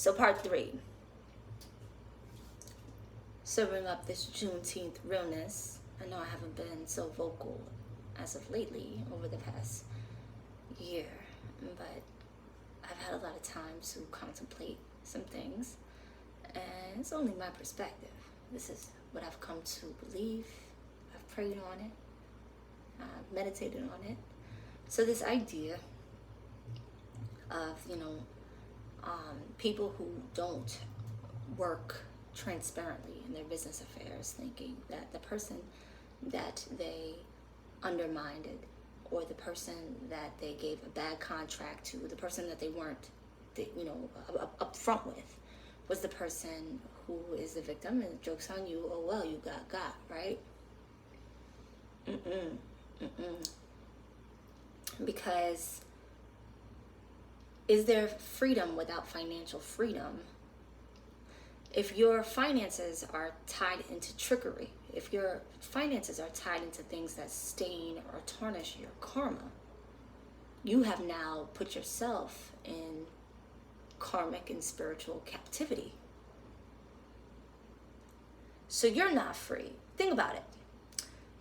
So part 3, serving up this Juneteenth realness. I know I haven't been so vocal as of lately over the past year, but I've had a lot of time to contemplate some things, and it's only my perspective. This is what I've come to believe. I've prayed on it. I've meditated on it. So this idea of, people who don't work transparently in their business affairs, thinking that the person that they undermined, or the person that they gave a bad contract to, the person that they weren't, up front with, was the person who is the victim, and joke's on you. Oh well, you got right. Because is there freedom without financial freedom? If your finances are tied into trickery, if your finances are tied into things that stain or tarnish your karma, you have now put yourself in karmic and spiritual captivity. So you're not free. Think about it.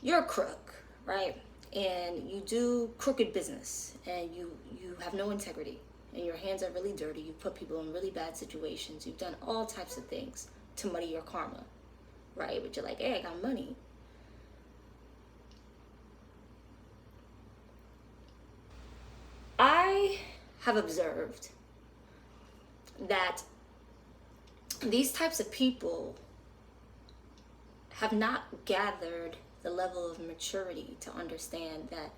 You're a crook, right? And you do crooked business, and you have no integrity, and your hands are really dirty. You've put people in really bad situations. You've done all types of things to muddy your karma, right? But you're like, hey, I got money. I have observed that these types of people have not gathered the level of maturity to understand that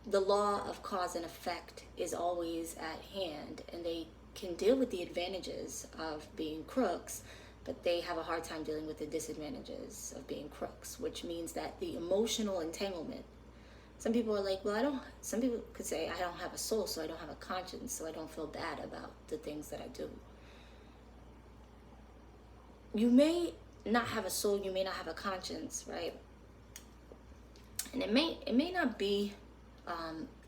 the law of cause and effect is always at hand, and they can deal with the advantages of being crooks, but they have a hard time dealing with the disadvantages of being crooks, which means that the emotional entanglement. Some people are like, well, some people could say, I don't have a soul, so I don't have a conscience, so I don't feel bad about the things that I do. You may not have a soul, you may not have a conscience, right? And it may not be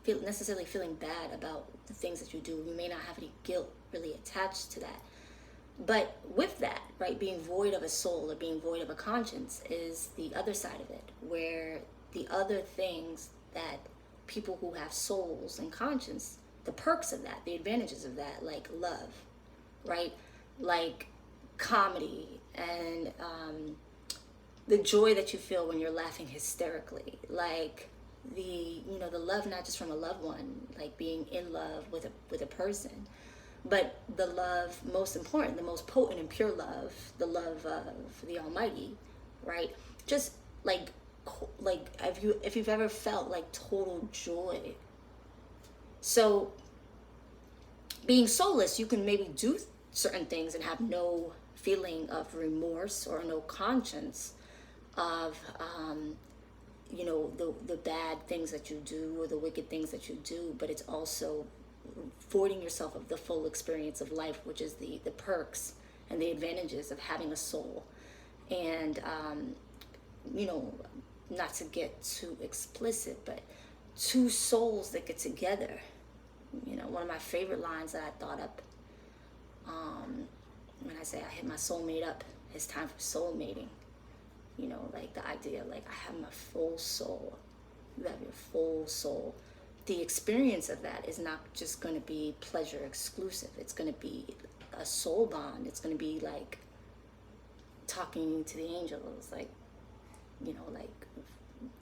necessarily feeling bad about the things that you do. You may not have any guilt really attached to that. But with that, right, being void of a soul or being void of a conscience is the other side of it, where the other things that people who have souls and conscience, the perks of that, the advantages of that, like love, right, like comedy, and the joy that you feel when you're laughing hysterically, like the love not just from a loved one, like being in love with a person, but the love, most important, the most potent and pure love, the love of the Almighty, right? Just like if you've ever felt like total joy. So being soulless, you can maybe do certain things and have no feeling of remorse or no conscience of the bad things that you do or the wicked things that you do, but it's also voiding yourself of the full experience of life, which is the perks and the advantages of having a soul. And not to get too explicit, but two souls that get together. One of my favorite lines that I thought up, when I say I hit my soulmate up, it's time for soul mating. Like the idea, like I have my full soul. You have your full soul. The experience of that is not just going to be pleasure exclusive. It's going to be a soul bond. It's going to be like talking to the angels, like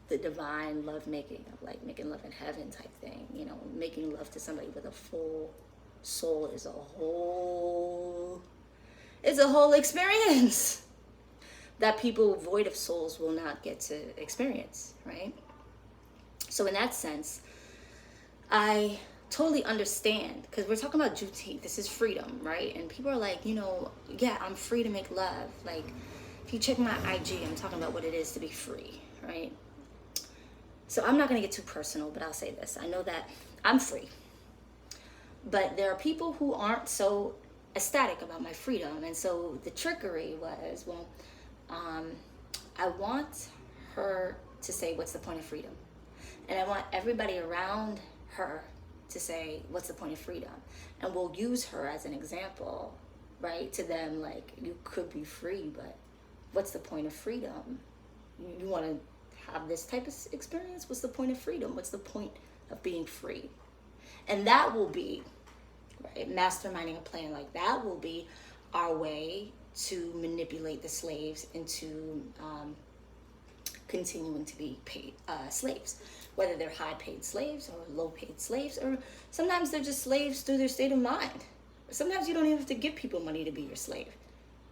the divine love making, of like making love in heaven type thing. Making love to somebody with a full soul is a whole experience that people void of souls will not get to experience, right? So in that sense, I totally understand, because we're talking about Juneteenth. This is freedom, right? And people are like, yeah, I'm free to make love. Like, if you check my IG, I'm talking about what it is to be free, right? So I'm not going to get too personal, but I'll say this. I know that I'm free. But there are people who aren't so ecstatic about my freedom. And so the trickery was, I want her to say, what's the point of freedom? And I want everybody around her to say, what's the point of freedom? And we'll use her as an example right? To them, like, you could be free, but what's the point of freedom? You want to have this type of experience? What's the point of freedom? What's the point of being free? And that will be, right, masterminding a plan like that will be our way to manipulate the slaves into continuing to be paid slaves, whether they're high paid slaves or low paid slaves, or sometimes they're just slaves through their state of mind. Sometimes you don't even have to give people money to be your slave.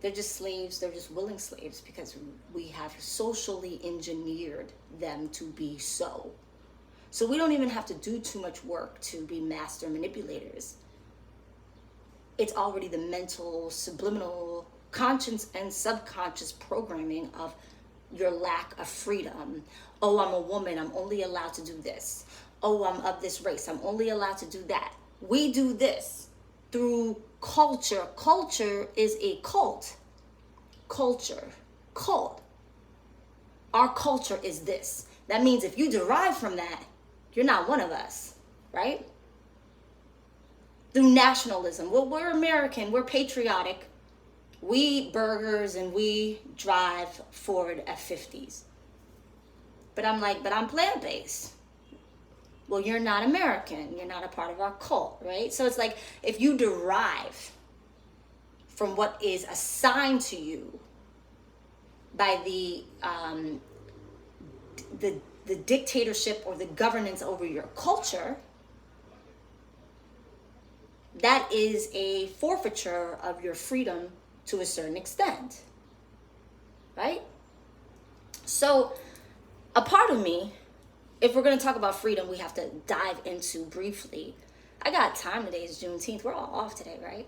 They're just slaves, they're just willing slaves because we have socially engineered them to be so. So we don't even have to do too much work to be master manipulators. It's already the mental, subliminal, conscious and subconscious programming of your lack of freedom. Oh, I'm a woman, I'm only allowed to do this. Oh, I'm of this race, I'm only allowed to do that. We do this through culture. Culture is a cult. Culture, cult. Our culture is this. That means if you derive from that, you're not one of us, right? Through nationalism. Well, we're American, we're patriotic. We eat burgers and we drive Ford F-50s. But I'm like, but I'm plant-based. Well, you're not American. You're not a part of our cult, right? So it's like, if you derive from what is assigned to you by the dictatorship or the governance over your culture, that is a forfeiture of your freedom to a certain extent, right? So a part of me, if we're going to talk about freedom, we have to dive into briefly. I got time today, it's Juneteenth. We're all off today, right?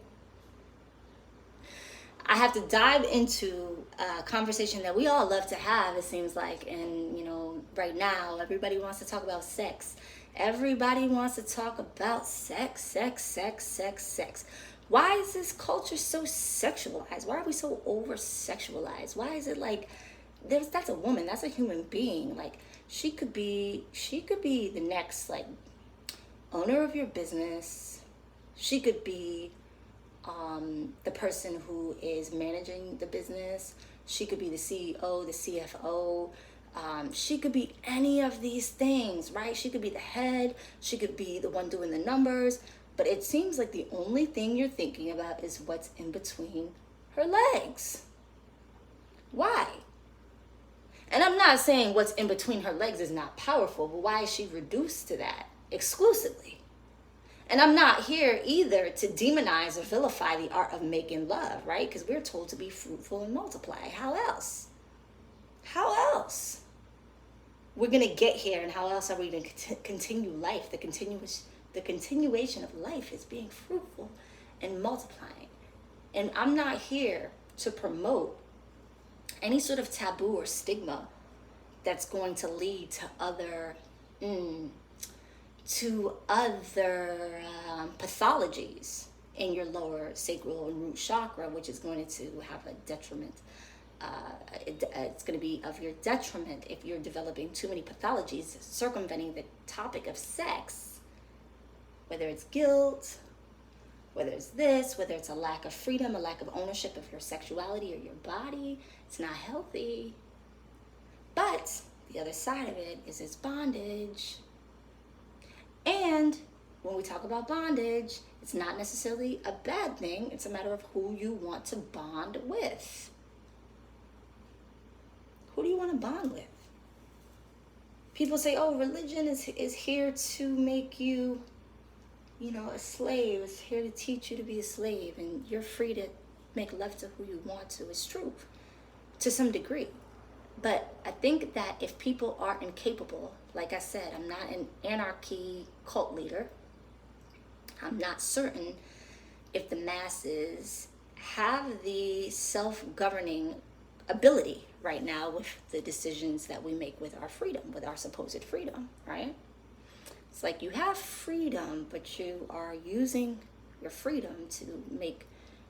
I have to dive into a conversation that we all love to have, it seems like. And, you know, right now, everybody wants to talk about sex. Everybody wants to talk about sex, sex, sex, sex, sex. Why is this culture so sexualized? Why are we so over-sexualized? Why is it like, that's a woman, that's a human being. Like, she could be the next, like, owner of your business. She could be the person who is managing the business. She could be the CEO, the CFO. She could be any of these things, right? She could be the head. She could be the one doing the numbers. But it seems like the only thing you're thinking about is what's in between her legs. Why? And I'm not saying what's in between her legs is not powerful, but why is she reduced to that exclusively? And I'm not here either to demonize or vilify the art of making love, right? Because we're told to be fruitful and multiply. How else? How else? We're going to get here, and how else are we going to continue life? The continuation of life is being fruitful and multiplying. And I'm not here to promote any sort of taboo or stigma that's going to lead to other pathologies in your lower sacral and root chakra, which is going to have a detriment. It's going to be of your detriment if you're developing too many pathologies circumventing the topic of sex, whether it's guilt, whether it's this, whether it's a lack of freedom, a lack of ownership of your sexuality or your body. It's not healthy. But the other side of it is it's bondage. And when we talk about bondage, it's not necessarily a bad thing. It's a matter of who you want to bond with. Who do you want to bond with? People say, oh, religion is here to make you, a slave. It's here to teach you to be a slave. And you're free to make love to who you want to. It's true to some degree. But I think that if people are incapable, like I said, I'm not an anarchy cult leader. I'm not certain if the masses have the self-governing ability right now with the decisions that we make with our freedom, with our supposed freedom, right? It's like you have freedom, but you are using your freedom to make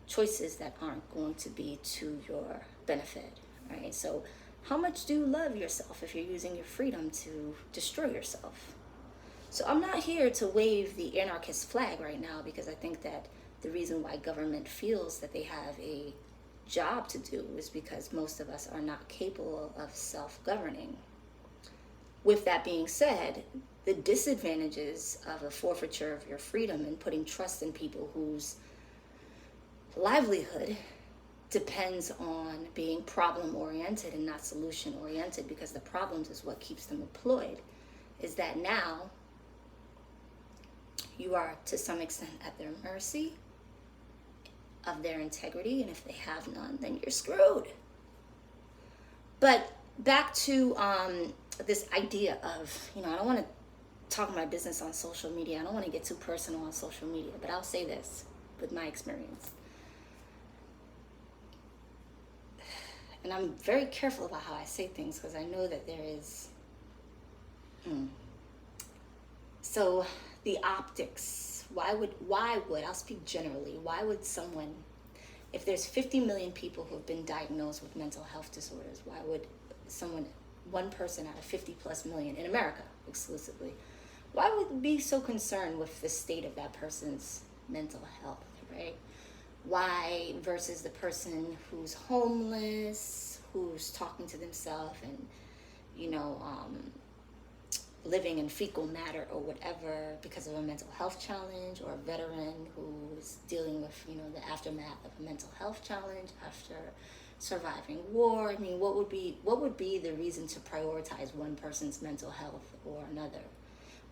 choices that aren't going to be to your benefit, right? So how much do you love yourself if you're using your freedom to destroy yourself? So I'm not here to wave the anarchist flag right now, because I think that the reason why government feels that they have a job to do is because most of us are not capable of self-governing. With that being said, the disadvantages of a forfeiture of your freedom and putting trust in people whose livelihood depends on being problem-oriented and not solution-oriented, because the problems is what keeps them employed, is that now you are to some extent at their mercy of their integrity, and if they have none, then you're screwed. But back to this idea of, I don't want to talk my business on social media. I don't want to get too personal on social media, but I'll say this with my experience. And I'm very careful about how I say things, because I know that there is... So the optics, why would, I'll speak generally, why would someone, if there's 50 million people who have been diagnosed with mental health disorders, why would someone, one person out of 50 plus million in America exclusively, why would be so concerned with the state of that person's mental health, right? Why versus the person who's homeless, who's talking to themselves and, living in fecal matter or whatever because of a mental health challenge, or a veteran who's dealing with, the aftermath of a mental health challenge after surviving war. I mean, what would be the reason to prioritize one person's mental health or another,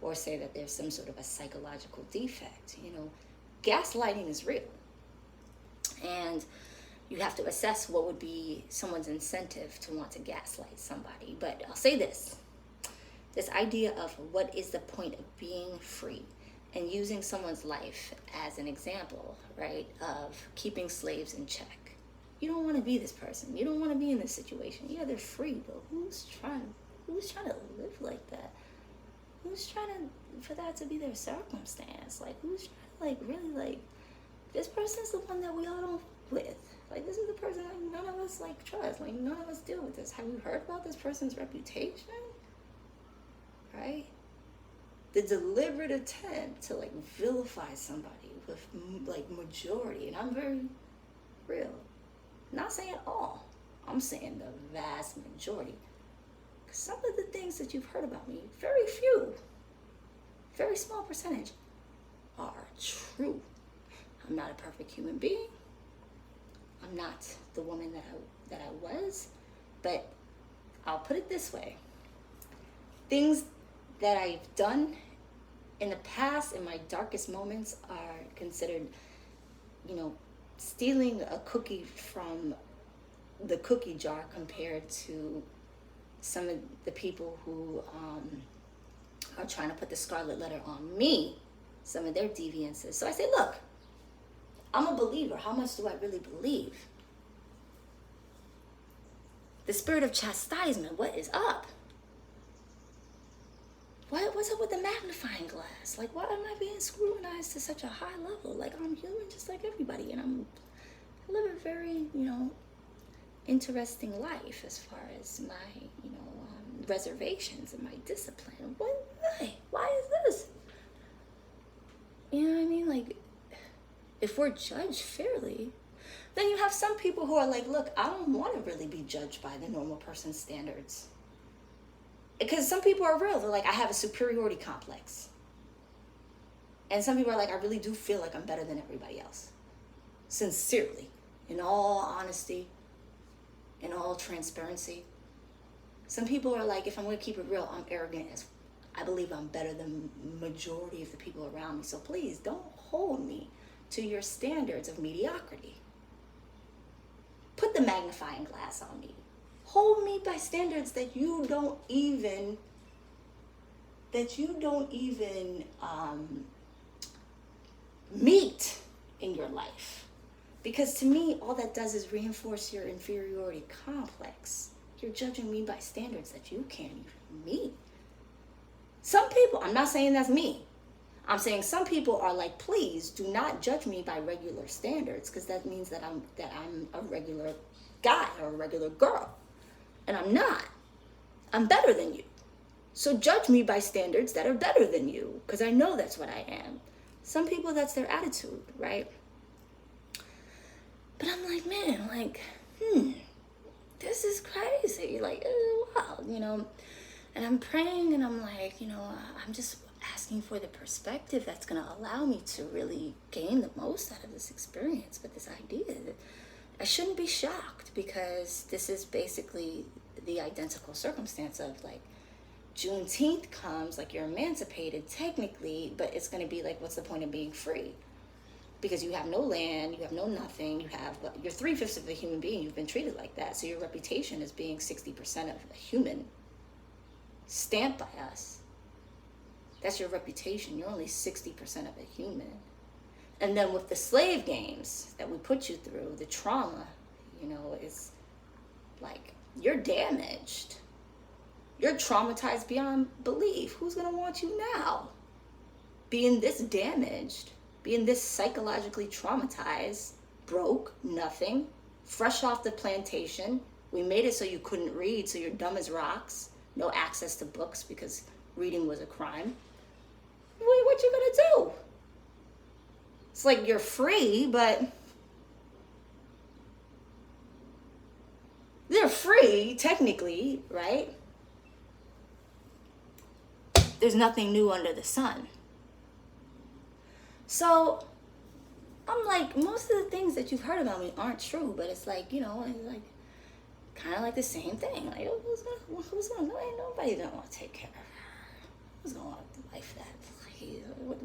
or say that there's some sort of a psychological defect? Gaslighting is real. And you have to assess what would be someone's incentive to want to gaslight somebody. But I'll say this idea of what is the point of being free, and using someone's life as an example, right, of keeping slaves in check. You don't want to be this person. You don't want to be in this situation. Yeah, they're free, but who's trying to live like that? Who's trying for that to be their circumstance? Like, who's trying to, really, this person's the one that we all don't with. This is the person none of us, trust. None of us deal with this. Have you heard about this person's reputation? Right? The deliberate attempt to, vilify somebody with, majority. And I'm very real. Not saying all. I'm saying the vast majority. Because some of the things that you've heard about me, very few, very small percentage, are true. I'm not a perfect human being. I'm not the woman that I was. But I'll put it this way. Things that I've done in the past, in my darkest moments, are considered, stealing a cookie from the cookie jar compared to some of the people who are trying to put the scarlet letter on me, some of their deviances. So I say, look, I'm a believer. How much do I really believe? The spirit of chastisement, what is up? What's up with the magnifying glass? Why am I being scrutinized to such a high level? I'm human just like everybody, and I live a very, interesting life as far as my, reservations and my discipline. Why is this? You know what I mean? If we're judged fairly, then you have some people who are look, I don't want to really be judged by the normal person's standards. Because some people are real. They're I have a superiority complex. And some people are I really do feel like I'm better than everybody else. Sincerely. In all honesty. In all transparency. Some people are if I'm going to keep it real, I'm arrogant. I believe I'm better than the majority of the people around me. So please don't hold me to your standards of mediocrity. Put the magnifying glass on me. Hold me by standards that you don't even meet in your life. Because to me, all that does is reinforce your inferiority complex. You're judging me by standards that you can't even meet. Some people, I'm not saying that's me. I'm saying some people are please do not judge me by regular standards, because that means that I'm a regular guy or a regular girl. And I'm not. I'm better than you. So judge me by standards that are better than you, because I know that's what I am. Some people, that's their attitude, right? like, man, like, this is crazy. Like, wow, you know. And I'm praying and I'm like, you know, I'm just asking for the perspective that's going to allow me to really gain the most out of this experience with this idea. I shouldn't be shocked, because this is basically the identical circumstance of, like, Juneteenth comes, like, you're emancipated technically, but it's going to be like, what's the point of being free? Because you have no land, you have no nothing, you're 3/5 of a human being, you've been treated like that. So your reputation is being 60% of a human, stamped by us. That's your reputation. You're only 60% of a human. And then with the slave games that we put you through, the trauma, you know, is like, you're damaged. You're traumatized beyond belief. Who's going to want you now? Being this damaged, being this psychologically traumatized, broke, nothing, fresh off the plantation. We made it so you couldn't read, so you're dumb as rocks. No access to books because reading was a crime. What you gonna do? It's like you're free, but they're free technically, right? There's nothing new under the sun. So I'm like, most of the things that you've heard about me aren't true, but it's like, you know, it's like kind of like the same thing. Like, who's gonna, ain't nobody gonna want to take care of her. Who's gonna want the life that,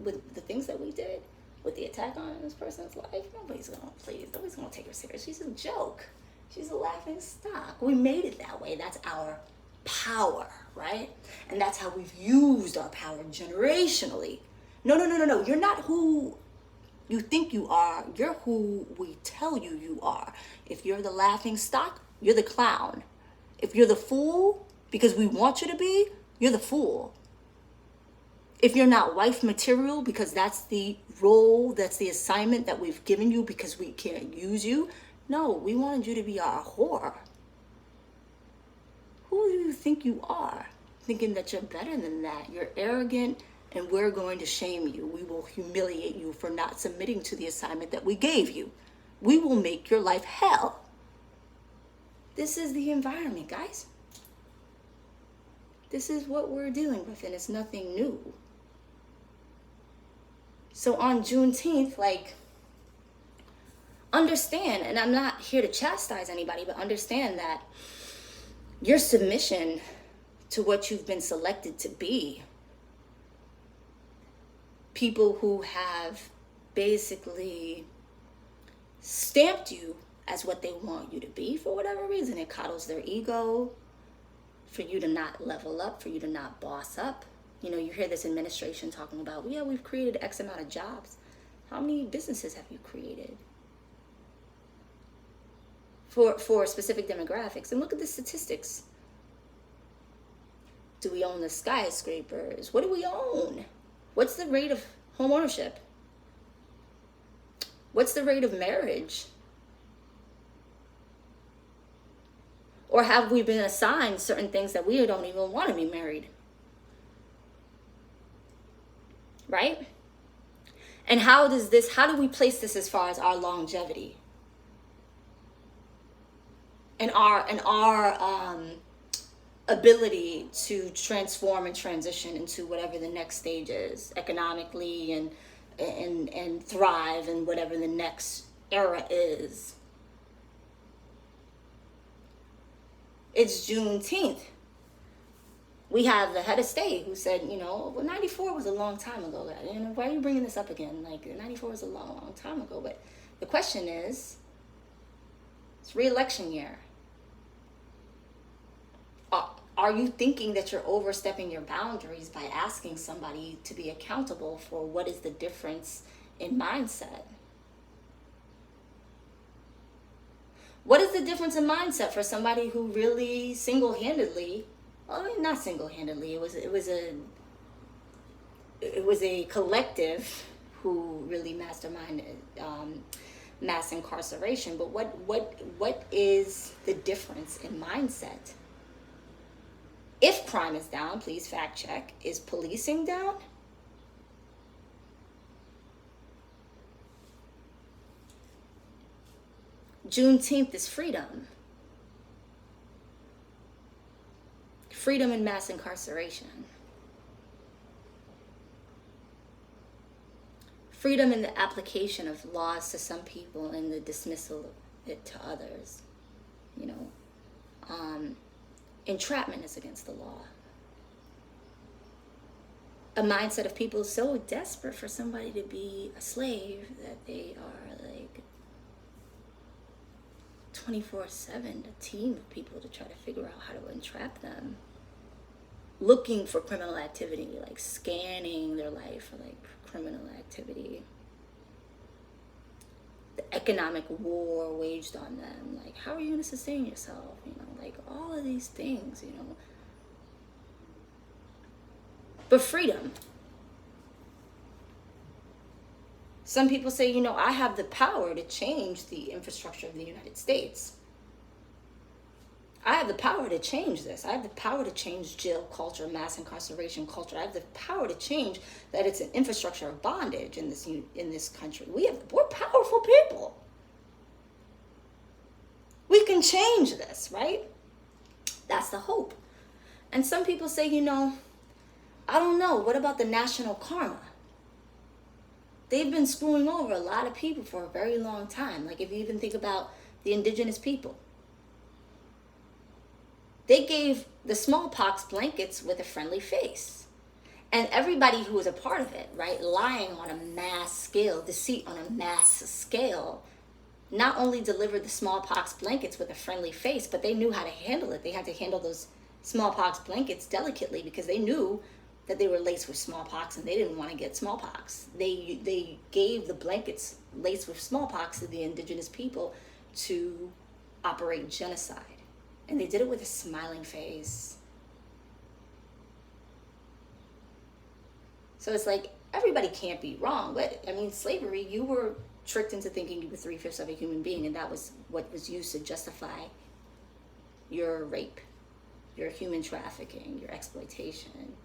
with the things that we did, with the attack on this person's life, nobody's gonna take her serious. She's a joke. She's a laughing stock. We made it that way. That's our power, right? And that's how we've used our power generationally. No. You're not who you think you are. You're who we tell you are. If you're the laughing stock, you're the clown. If you're the fool, because we want you to be, you're the fool. If you're not wife material, because that's the role, that's the assignment that we've given you because we can't use you, no, we wanted you to be our whore. Who do you think you are? Thinking that you're better than that. You're arrogant, and we're going to shame you. We will humiliate you for not submitting to the assignment that we gave you. We will make your life hell. This is the environment, guys. This is what we're dealing with, and it's nothing new. So on Juneteenth, like, understand, and I'm not here to chastise anybody, but understand that your submission to what you've been selected to be, people who have basically stamped you as what they want you to be for whatever reason. It coddles their ego, for you to not level up, for you to not boss up. You know, you hear this administration talking about, yeah, we've created X amount of jobs. How many businesses have you created for specific demographics? And look at the statistics. Do we own the skyscrapers? What do we own? What's the rate of home ownership? What's the rate of marriage? Or have we been assigned certain things that we don't even want to be married? Right? And how do we place this as far as our longevity? And our ability to transform and transition into whatever the next stage is, economically and thrive in whatever the next era is. It's Juneteenth. We have the head of state who said, you know, well, 94 was a long time ago. And why are you bringing this up again? Like, 94 was a long, long time ago. But the question is, it's re-election year. Are you thinking that you're overstepping your boundaries by asking somebody to be accountable for what is the difference in mindset? What is the difference in mindset for somebody who really single-handedly, well, I mean, not single-handedly, it was a collective who really masterminded mass incarceration. But what is the difference in mindset? If crime is down, please fact check. Is policing down? Juneteenth is freedom. Freedom in mass incarceration. Freedom in the application of laws to some people and the dismissal of it to others. You know, entrapment is against the law. A mindset of people so desperate for somebody to be a slave that they are like 24/7, a team of people to try to figure out how to entrap them. Looking for criminal activity, like scanning their life for like criminal activity. The economic war waged on them, like how are you going to sustain yourself, you know, like all of these things, you know. But freedom. Some people say, you know, I have the power to change the infrastructure of the United States. I have the power to change this. I have the power to change jail culture, mass incarceration culture. I have the power to change that it's an infrastructure of bondage in this country. We're powerful people. We can change this, right? That's the hope. And some people say, you know, I don't know. What about the national karma? They've been screwing over a lot of people for a very long time. Like if you even think about the indigenous people. They gave the smallpox blankets with a friendly face. And everybody who was a part of it, right, lying on a mass scale, deceit on a mass scale, not only delivered the smallpox blankets with a friendly face, but they knew how to handle it. They had to handle those smallpox blankets delicately because they knew that they were laced with smallpox and they didn't want to get smallpox. They gave the blankets laced with smallpox to the indigenous people to operate genocide. And they did it with a smiling face. So it's like, everybody can't be wrong. But, I mean, slavery, you were tricked into thinking you were 3/5 of a human being, and that was what was used to justify your rape, your human trafficking, your exploitation,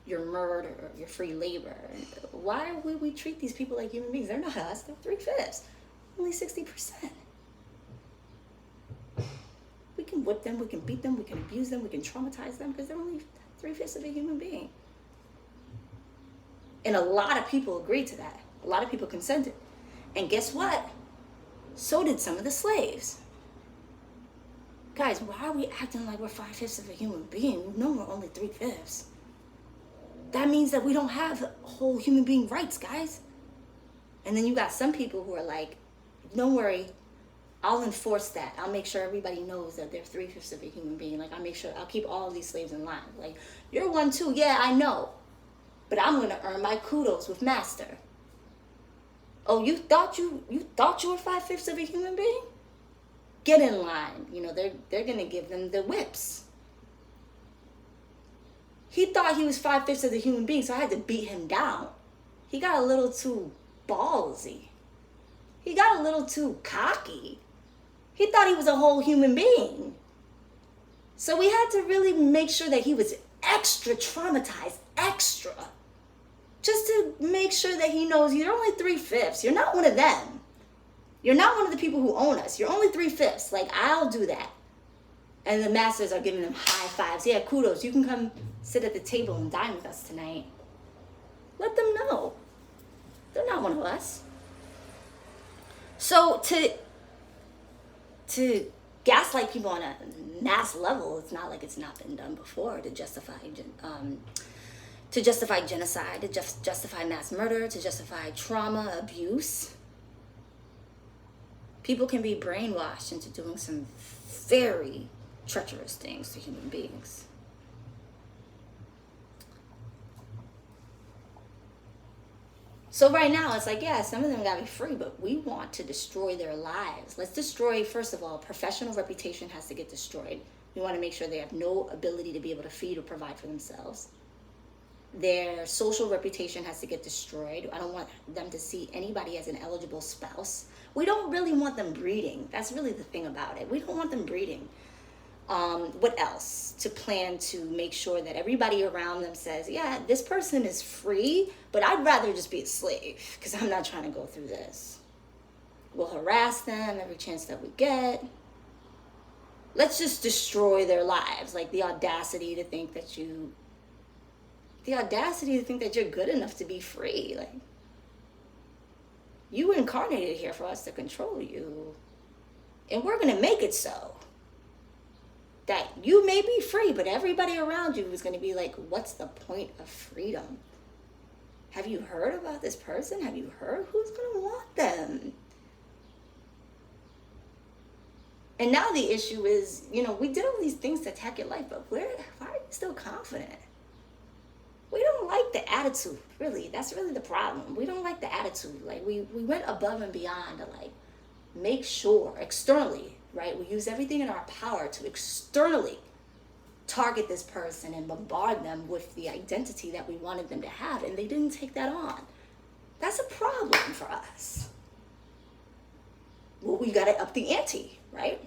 your murder, your free labor. Why would we treat these people like human beings? They're not us. They're 3/5. Only 60%. We can whip them, we can beat them, we can abuse them, we can traumatize them because they're only 3/5 of a human being. And a lot of people agreed to that. A lot of people consented. And guess what? So did some of the slaves. Guys, why are we acting like we're 5/5 of a human being? We know we're only 3/5. That means that we don't have whole human being rights, guys. And then you got some people who are like, don't worry, I'll enforce that. I'll make sure everybody knows that they're 3/5 of a human being. Like, I'll keep all of these slaves in line. Like, you're one too. Yeah, I know. But I'm going to earn my kudos with master. Oh, you thought you were 5/5 of a human being? Get in line. You know, they're going to give them the whips. He thought he was 5/5 of the human being, so I had to beat him down. He got a little too ballsy. He got a little too cocky. He thought he was a whole human being. So we had to really make sure that he was extra traumatized, extra. Just to make sure that he knows you're only 3/5. You're not one of them. You're not one of the people who own us. You're only 3/5. Like, I'll do that. And the masters are giving them high fives. Yeah, kudos. You can come sit at the table and dine with us tonight. Let them know. They're not one of us. So to gaslight people on a mass level, it's not like it's not been done before to justify genocide, to justify mass murder, to justify trauma, abuse. People can be brainwashed into doing some very treacherous things to human beings. So right now, it's like, yeah, some of them gotta be free, but we want to destroy their lives. Let's destroy, first of all, professional reputation has to get destroyed. We want to make sure they have no ability to be able to feed or provide for themselves. Their social reputation has to get destroyed. I don't want them to see anybody as an eligible spouse. We don't really want them breeding. That's really the thing about it. We don't want them breeding. What else? To plan to make sure that everybody around them says, yeah, this person is free, but I'd rather just be a slave because I'm not trying to go through this. We'll harass them every chance that we get. Let's just destroy their lives. Like the audacity to think that you're good enough to be free. Like, you incarnated here for us to control you. And we're going to make it so that you may be free, but everybody around you is going to be like, what's the point of freedom? Have you heard about this person? Have you heard who's going to want them? And now the issue is, we did all these things to attack your life, but why are you still confident? We don't like the attitude, really. That's really the problem. We don't like the attitude. Like, we went above and beyond to, like, make sure externally, right? We use everything in our power to externally target this person and bombard them with the identity that we wanted them to have, and they didn't take that on. That's a problem for us. Well, we got to up the ante, right?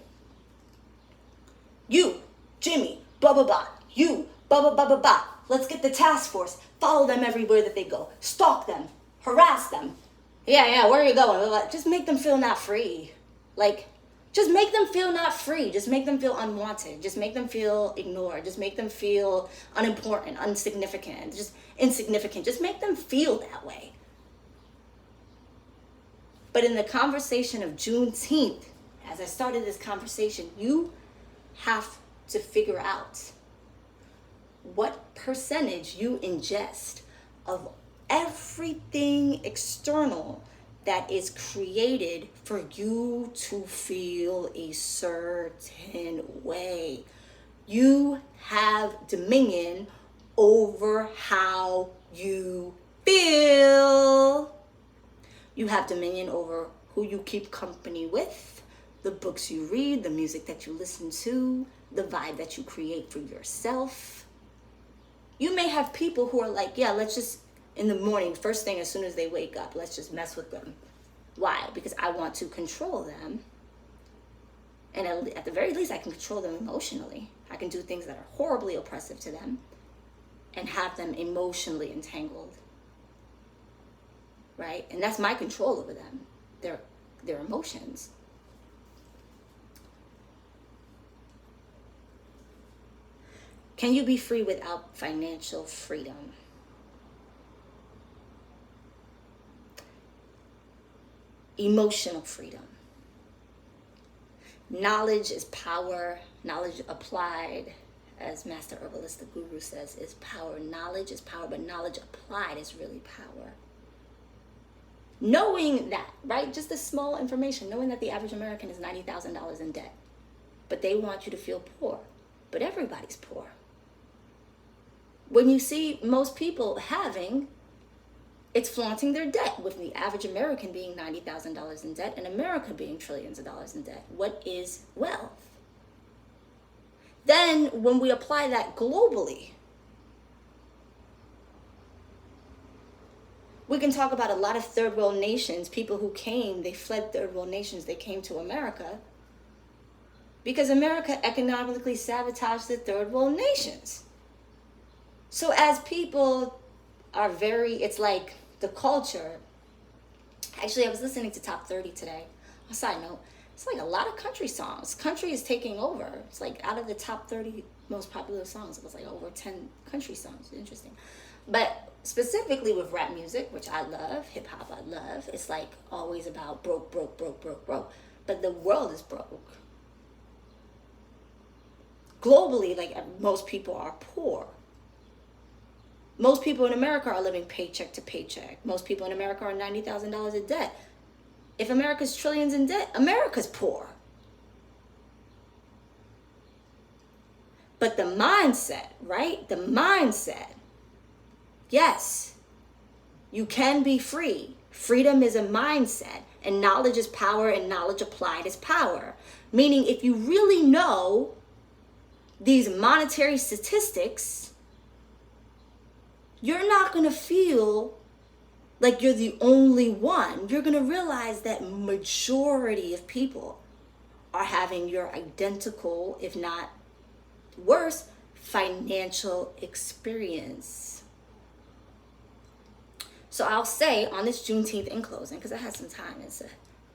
You, Jimmy, blah, blah, blah. You, blah, blah, blah, blah, blah. Let's get the task force. Follow them everywhere that they go. Stalk them. Harass them. Yeah, where are you going? Just make them feel not free. Like, just make them feel not free. Just make them feel unwanted. Just make them feel ignored. Just make them feel unimportant, insignificant. Just make them feel that way. But in the conversation of Juneteenth, as I started this conversation, you have to figure out what percentage you ingest of everything external that is created for you to feel a certain way. You have dominion over how you feel. You have dominion over who you keep company with, the books you read, the music that you listen to, the vibe that you create for yourself. You may have people who are like, yeah, let's just, in the morning, first thing as soon as they wake up, let's just mess with them. Why? Because I want to control them. And at the very least, I can control them emotionally. I can do things that are horribly oppressive to them and have them emotionally entangled. Right? And that's my control over them, their emotions. Can you be free without financial freedom? Emotional freedom. Knowledge is power. Knowledge applied, as Master Herbalist, the Guru says, is power. Knowledge is power, but knowledge applied is really power. Knowing that, right? Just the small information, knowing that the average American is $90,000 in debt, but they want you to feel poor, but everybody's poor. When you see most people having, it's flaunting their debt, with the average American being $90,000 in debt and America being trillions of dollars in debt. What is wealth? Then when we apply that globally, we can talk about a lot of third world nations, people who came, they fled third world nations, they came to America because America economically sabotaged the third world nations. So as people are it's like the culture. Actually, I was listening to Top 30 today. On a side note, it's like a lot of country songs. Country is taking over. It's like out of the top 30 most popular songs, it was like over 10 country songs. Interesting. But specifically with rap music, which I love, hip hop I love, it's like always about broke, broke, broke, broke, broke. But the world is broke. Globally, like most people are poor. Most people in America are living paycheck to paycheck. Most people in America are $90,000 in debt. If America's trillions in debt, America's poor. But the mindset, right? The mindset. Yes, you can be free. Freedom is a mindset, and knowledge is power, and knowledge applied is power. Meaning, if you really know these monetary statistics, you're not going to feel like you're the only one. You're going to realize that majority of people are having your identical, if not worse, financial experience. So I'll say on this Juneteenth in closing, because I had some time, it's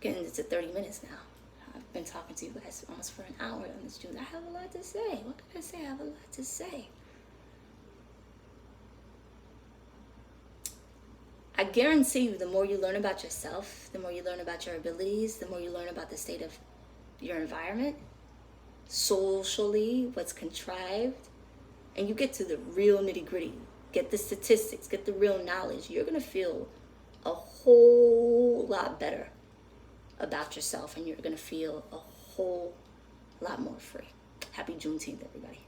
Getting into 30 minutes now. I've been talking to you guys almost for an hour on this June. I have a lot to say. What can I say? I have a lot to say. I guarantee you, the more you learn about yourself, the more you learn about your abilities, the more you learn about the state of your environment, socially, what's contrived, and you get to the real nitty gritty, get the statistics, get the real knowledge, you're going to feel a whole lot better about yourself, and you're going to feel a whole lot more free. Happy Juneteenth, everybody.